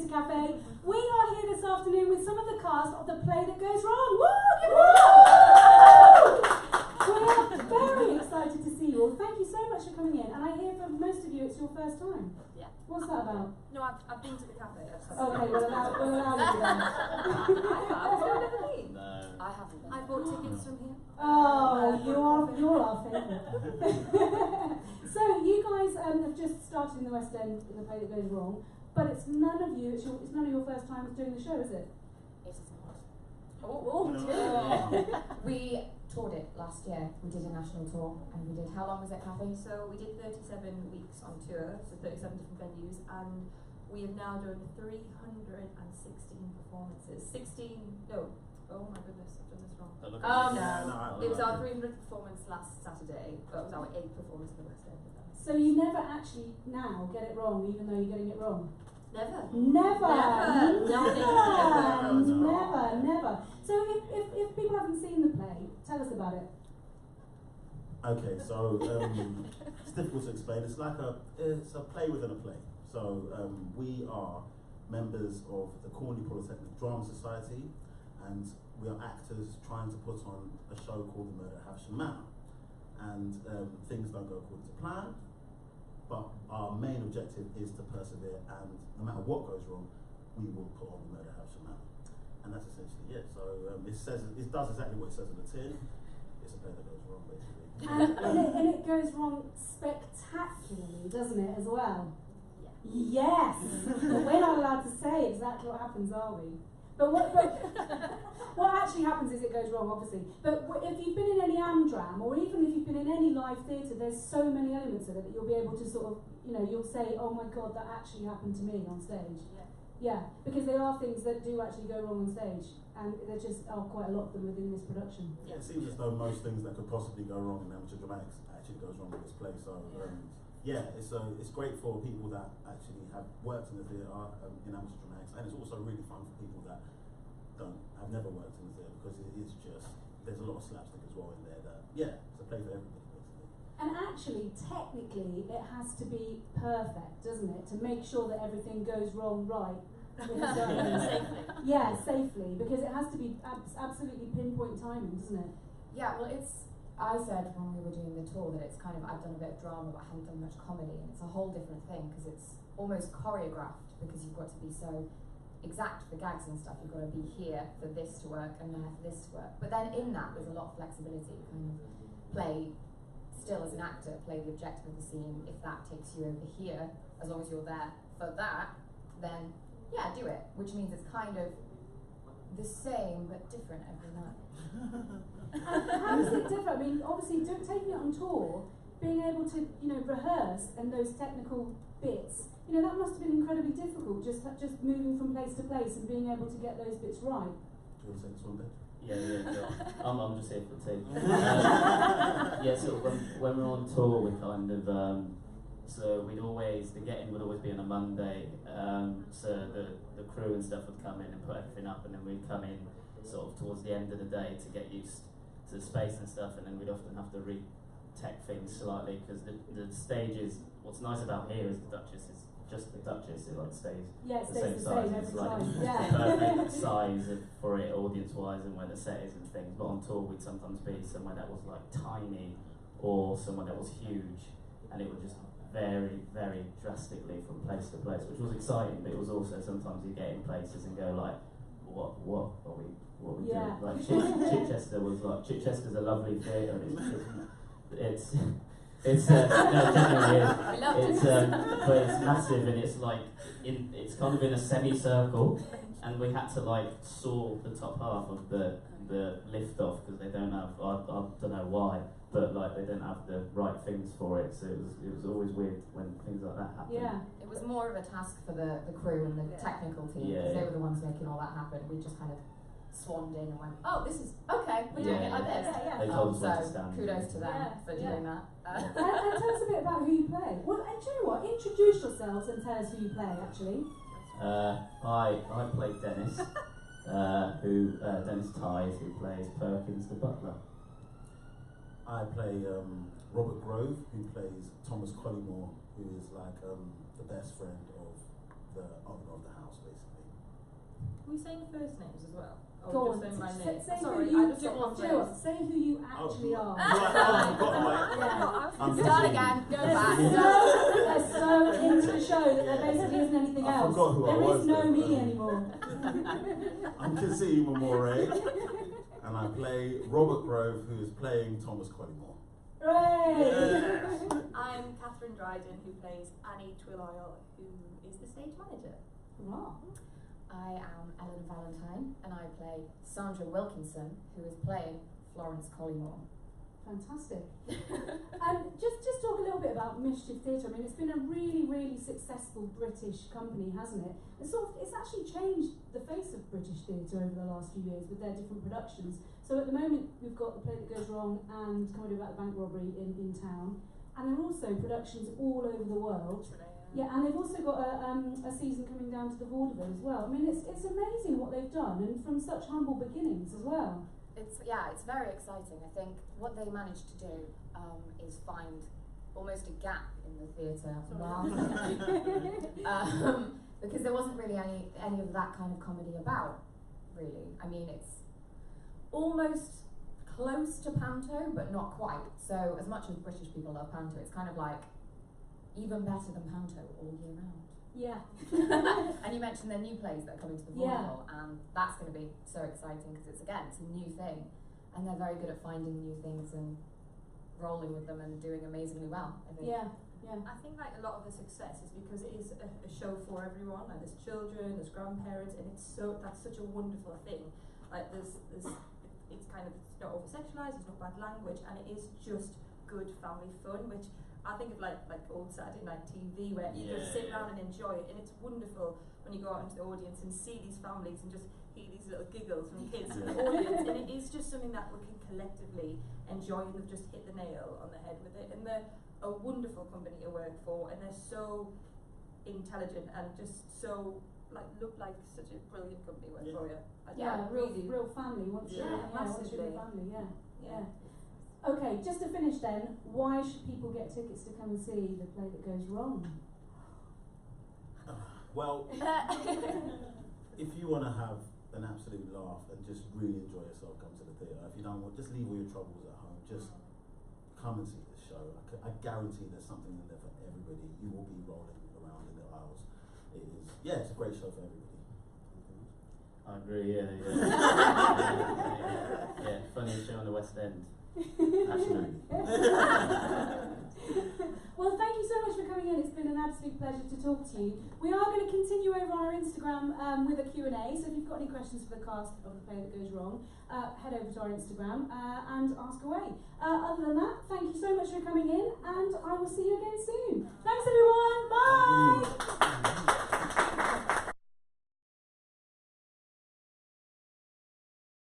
Cafe. We are here this afternoon with some of the cast of The Play That Goes Wrong. Woo! Give it up! We're very excited to see you all. Thank you so much for coming in. And I hear from most of you it's your first time. Yeah. What's that about? No, I've been to the cafe. Okay, we'll allow you then. I haven't. I bought tickets from here. Oh, you're our favourite. So you guys have just started in the West End in The Play That Goes Wrong, but it's none of your first time doing the show, is it? It is not. Oh. We toured it last year. We did a national tour, and we did. How long was it, Kathy? So we did 37 weeks on tour, so 37 different venues, and we have now done 316 performances. 16. No. Oh my goodness, I've done this wrong. No. It was our 300th performance last Saturday, but it was our 8th performance in the West End. So you never actually now get it wrong, even though you're getting it wrong? Never. Never. So if people haven't seen the play, tell us about it. Okay, so it's difficult to explain. It's a play within a play. So we are members of the Cornwall Polytechnic Drama Society, and we are actors trying to put on a show called The Murder at Havisham Manor. And things don't go according to plan, but our main objective is to persevere, and no matter what goes wrong, we will put on The Murder at Havisham Manor. And that's essentially it. So it does exactly what it says on the tin. It's a play that goes wrong, basically. And it goes wrong spectacularly, doesn't it, as well? Yeah. Yes! But we're not allowed to say exactly what happens, are we? But what actually happens is it goes wrong, obviously. But if you've been in any Amdram, or even if you've been in any live theatre, there's so many elements of it that you'll be able to sort of, you'll say, oh my God, that actually happened to me on stage. Yeah, because there are things that do actually go wrong on stage, and there just are quite a lot of them within this production. Yeah, it seems as though most things that could possibly go wrong in amateur dramatics actually goes wrong with this play. So it's great for people that actually have worked in the theatre in amateur dramatics, and it's also really fun for people that have never worked in the theatre, because it is just, there's a lot of slapstick as well in there. It's a play for everybody, basically. And actually, technically, it has to be perfect, doesn't it, to make sure that everything goes wrong right. Safely. Yeah, safely, because it has to be absolutely pinpoint timing, doesn't it? Yeah, well, I said when we were doing the tour that it's kind of, I've done a bit of drama, but I haven't done much comedy, and it's a whole different thing, because it's almost choreographed, because you've got to be so exact for gags and stuff. You've got to be here for this to work and there for this to work. But then in that, there's a lot of flexibility. You kind of play still as an actor, play the objective of the scene. If that takes you over here, as long as you're there for that, then yeah, do it. Which means it's kind of the same but different every night. How is it different? I mean, obviously, taking it on tour, being able to, rehearse and those technical bits, that must have been incredibly difficult, just moving from place to place and being able to get those bits right. Do you want to say this one bit? Yeah. I'm just here for the tea. So when we're on tour, we kind of so the get-in would always be on a Monday. So the crew and stuff would come in and put everything up, and then we'd come in sort of towards the end of the day to get used to the space and stuff, and then we'd often have to re-tech things slightly, because the stages. What's nice about here is the Duchess is just the Duchess. It stays the same same size. every It's time. the perfect size for it, audience-wise, and where the set is and things. But on tour, we'd sometimes be somewhere that was tiny, or somewhere that was huge, and it would just vary very drastically from place to place, which was exciting. But it was also sometimes you get in places and go what are we doing? Chichester was Chichester's a lovely theatre, and it's no, it genuinely is. But it's massive, and it's kind of in a semicircle, and we had to saw the top half of the lift off, because they don't have, I don't know why, but they don't have the right things for it. So it was always weird when things like that happen. Yeah. It was more of a task for the crew and the technical team, because they were the ones making all that happen. We just kind of swanned in and went, oh, this is okay, we're doing it like this. They told us where to So stand. kudos to them for doing that. And tell us a bit about who you play. Well, and do you know what? Introduce yourselves and tell us who you play, actually. I play Dennis, Dennis Ties, who plays Perkins the butler. I play Robert Grove, who plays Thomas Collymore, who is the best friend of the owner of the house, basically. Are we saying first names as well? Or Go just on, saying my say- name? say Sorry, who you, I just got Joe, confused. say who you actually are. Right, I've got my. I'm Start confused. again, go They're back. they're so into the show that there basically isn't anything I else. forgot who I There was is no then. me anymore. I'm Kasima Moray, and I play Robert Grove, who is playing Thomas Collymore. Hooray! I'm Catherine Dryden, who plays Annie Twill-Isle, who is the stage manager. Wow. I am Ellen Valentine, and I play Sandra Wilkinson, who is playing Florence Collymore. Fantastic. Just talk a little bit about Mischief Theatre. I mean, it's been a really, really successful British company, hasn't it? It's actually changed the face of British theatre over the last few years with their different productions. So at the moment, we've got The Play That Goes Wrong and Comedy About the Bank Robbery in town. And there are also productions all over the world. Yeah, and they've also got a season coming down to the Vaudeville as well. I mean, it's amazing what they've done, and from such humble beginnings as well. It's very exciting. I think what they managed to do is find almost a gap in the theatre market, because there wasn't really any of that kind of comedy about, really. I mean, it's almost close to panto, but not quite. So as much as British people love panto, it's kind of like even better than panto all year round. Yeah. And you mentioned their new plays that are coming to the Vaudeville, and that's going to be so exciting because it's a new thing, and they're very good at finding new things and rolling with them and doing amazingly well, I think. Yeah. I think like a lot of the success is because it is a show for everyone. Like there's children, there's grandparents, and that's such a wonderful thing. Like it's not over sexualized, it's not bad language, and it is just good family fun, which I think of like old Saturday night TV where you just sit around and enjoy it, and it's wonderful when you go out into the audience and see these families and just hear these little giggles from kids in the audience, and it is just something that we can collectively enjoy, and they've just hit the nail on the head with it. And they're a wonderful company to work for, and they're so intelligent and just so look like such a brilliant company to work for you. Real family. Once you're in the family, yeah. Okay, just to finish then, why should people get tickets to come and see The Play That Goes Wrong? Well, if you want to have an absolute laugh and just really enjoy yourself, come to the theatre. If you don't want, just leave all your troubles at home. Just come and see this show. I guarantee there's something in there for everybody. You will be rolling around in the aisles. It's a great show for everybody. I agree, yeah. Yeah, funniest show on the West End. Absolutely. Well, thank you so much for coming in. It's been an absolute pleasure to talk to you. We are going to continue over on our Instagram with a Q&A, so if you've got any questions for the cast of The Play That Goes Wrong, head over to our Instagram and ask away. Other than that, thank you so much for coming in, and I will see you again soon. Thanks everyone, bye!